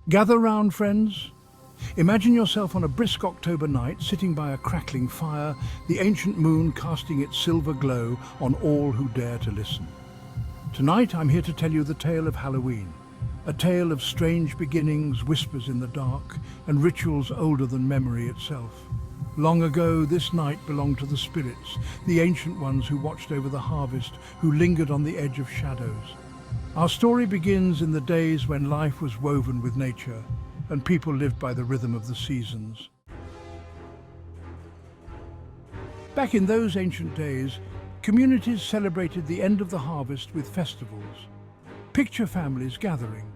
Gather round, friends. Imagine yourself on a brisk October night, sitting by a crackling fire, the ancient moon casting its silver glow on all who dare to listen. Tonight I'm here to tell you the tale of Halloween, a tale of strange beginnings, whispers in the dark, and rituals older than memory itself. Long ago, this night belonged to the spirits, the ancient ones who watched over the harvest, who lingered on the edge of shadows. Our story begins in the days when life was woven with nature, and people lived by the rhythm of the seasons. Back in those ancient days, communities celebrated the end of the harvest with festivals. Picture families gathering,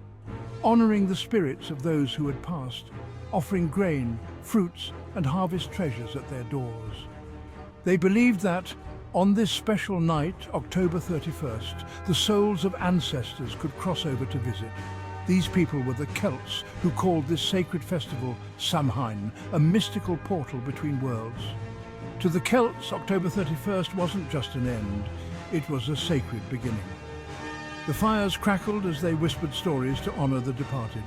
honoring the spirits of those who had passed, offering grain, fruits, and harvest treasures at their doors. They believed that, on this special night, October 31st, the souls of ancestors could cross over to visit. These people were the Celts, who called this sacred festival Samhain, a mystical portal between worlds. To the Celts, October 31st wasn't just an end, it was a sacred beginning. The fires crackled as they whispered stories to honor the departed.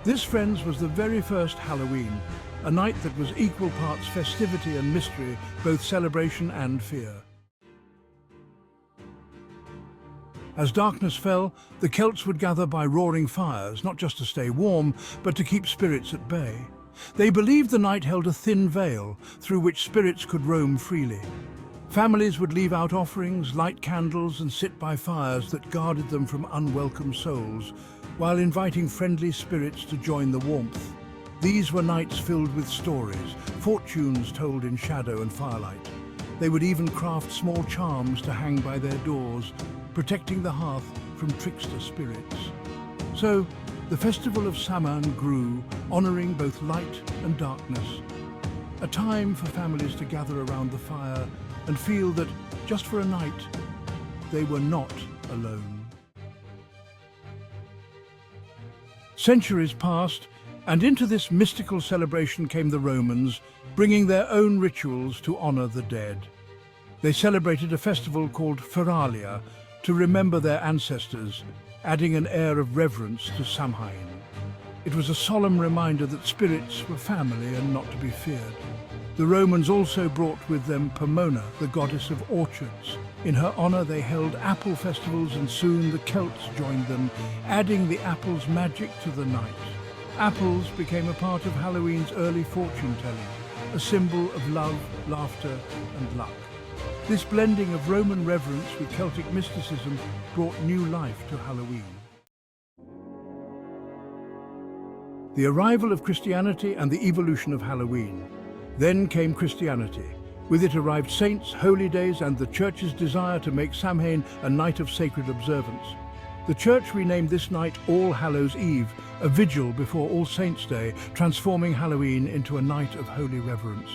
This, friends, was the very first Halloween, a night that was equal parts festivity and mystery, both celebration and fear. As darkness fell, the Celts would gather by roaring fires, not just to stay warm, but to keep spirits at bay. They believed the night held a thin veil through which spirits could roam freely. Families would leave out offerings, light candles, and sit by fires that guarded them from unwelcome souls, while inviting friendly spirits to join the warmth. These were nights filled with stories, fortunes told in shadow and firelight. They would even craft small charms to hang by their doors, protecting the hearth from trickster spirits. So, the festival of Samhain grew, honoring both light and darkness. A time for families to gather around the fire and feel that, just for a night, they were not alone. Centuries passed, and into this mystical celebration came the Romans, bringing their own rituals to honor the dead. They celebrated a festival called Feralia to remember their ancestors, adding an air of reverence to Samhain. It was a solemn reminder that spirits were family and not to be feared. The Romans also brought with them Pomona, the goddess of orchards. In her honor they held apple festivals, and soon the Celts joined them, adding the apple's magic to the night. Apples became a part of Halloween's early fortune-telling, a symbol of love, laughter, and luck. This blending of Roman reverence with Celtic mysticism brought new life to Halloween. The arrival of Christianity and the evolution of Halloween. Then came Christianity. With it arrived saints, holy days, and the Church's desire to make Samhain a night of sacred observance. The Church renamed this night All Hallows Eve, a vigil before All Saints' Day, transforming Halloween into a night of holy reverence.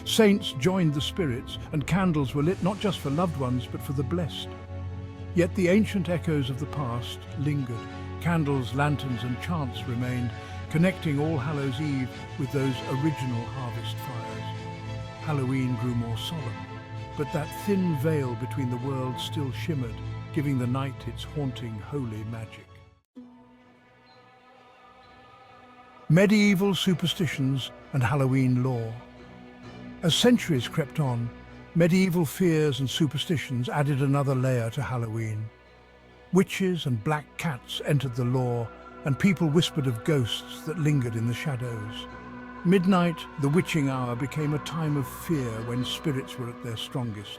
Saints joined the spirits, and candles were lit not just for loved ones, but for the blessed. Yet the ancient echoes of the past lingered. Candles, lanterns, and chants remained, connecting All Hallows Eve with those original harvest fires. Halloween grew more solemn, but that thin veil between the worlds still shimmered, giving the night its haunting, holy magic. Medieval superstitions and Halloween lore. As centuries crept on, medieval fears and superstitions added another layer to Halloween. Witches and black cats entered the lore, and people whispered of ghosts that lingered in the shadows. Midnight, the witching hour, became a time of fear when spirits were at their strongest.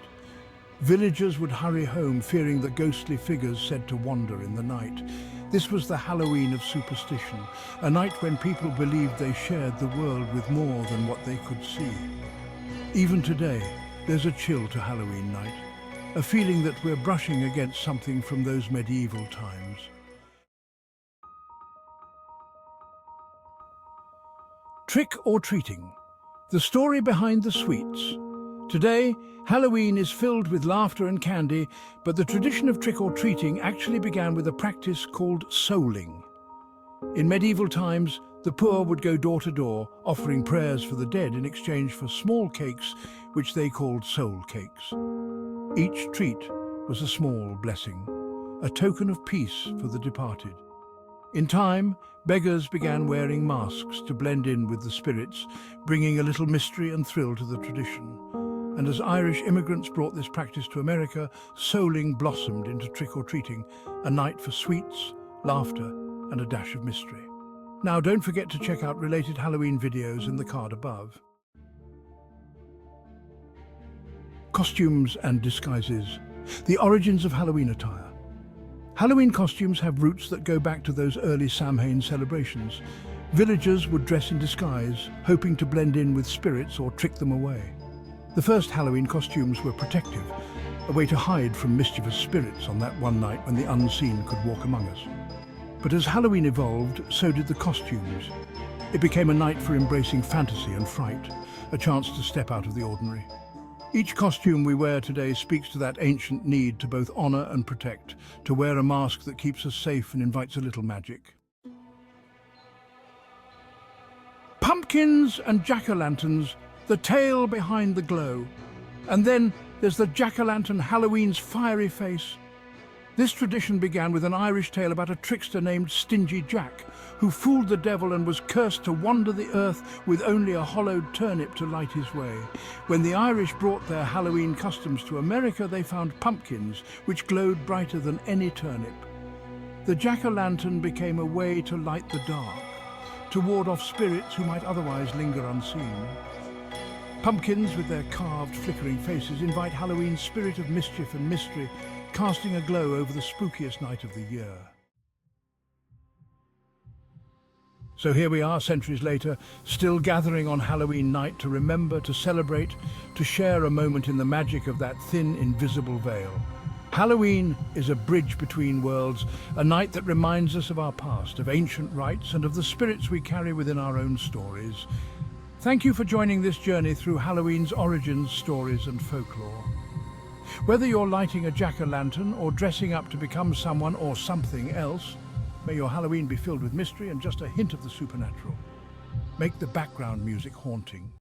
Villagers would hurry home, fearing the ghostly figures said to wander in the night. This was the Halloween of superstition, a night when people believed they shared the world with more than what they could see. Even today, there's a chill to Halloween night, a feeling that we're brushing against something from those medieval times. Trick or treating. The story behind the sweets. Today, Halloween is filled with laughter and candy, but the tradition of trick-or-treating actually began with a practice called souling. In medieval times, the poor would go door to door, offering prayers for the dead in exchange for small cakes, which they called soul cakes. Each treat was a small blessing, a token of peace for the departed. In time, beggars began wearing masks to blend in with the spirits, bringing a little mystery and thrill to the tradition. And as Irish immigrants brought this practice to America, souling blossomed into trick-or-treating, a night for sweets, laughter, and a dash of mystery. Now, don't forget to check out related Halloween videos in the card above. Costumes and disguises. The origins of Halloween attire. Halloween costumes have roots that go back to those early Samhain celebrations. Villagers would dress in disguise, hoping to blend in with spirits or trick them away. The first Halloween costumes were protective, a way to hide from mischievous spirits on that one night when the unseen could walk among us. But as Halloween evolved, so did the costumes. It became a night for embracing fantasy and fright, a chance to step out of the ordinary. Each costume we wear today speaks to that ancient need to both honor and protect, to wear a mask that keeps us safe and invites a little magic. Pumpkins and jack-o'-lanterns, the tale behind the glow. And then there's the jack-o'-lantern Halloween's fiery face. This tradition began with an Irish tale about a trickster named Stingy Jack, who fooled the devil and was cursed to wander the earth with only a hollowed turnip to light his way. When the Irish brought their Halloween customs to America, they found pumpkins, which glowed brighter than any turnip. The jack-o'-lantern became a way to light the dark, to ward off spirits who might otherwise linger unseen. Pumpkins, with their carved, flickering faces, invite Halloween's spirit of mischief and mystery, casting a glow over the spookiest night of the year. So here we are, centuries later, still gathering on Halloween night to remember, to celebrate, to share a moment in the magic of that thin, invisible veil. Halloween is a bridge between worlds, a night that reminds us of our past, of ancient rites, and of the spirits we carry within our own stories. Thank you for joining this journey through Halloween's origins, stories, and folklore. Whether you're lighting a jack-o'-lantern or dressing up to become someone or something else, may your Halloween be filled with mystery and just a hint of the supernatural. Make the background music haunting.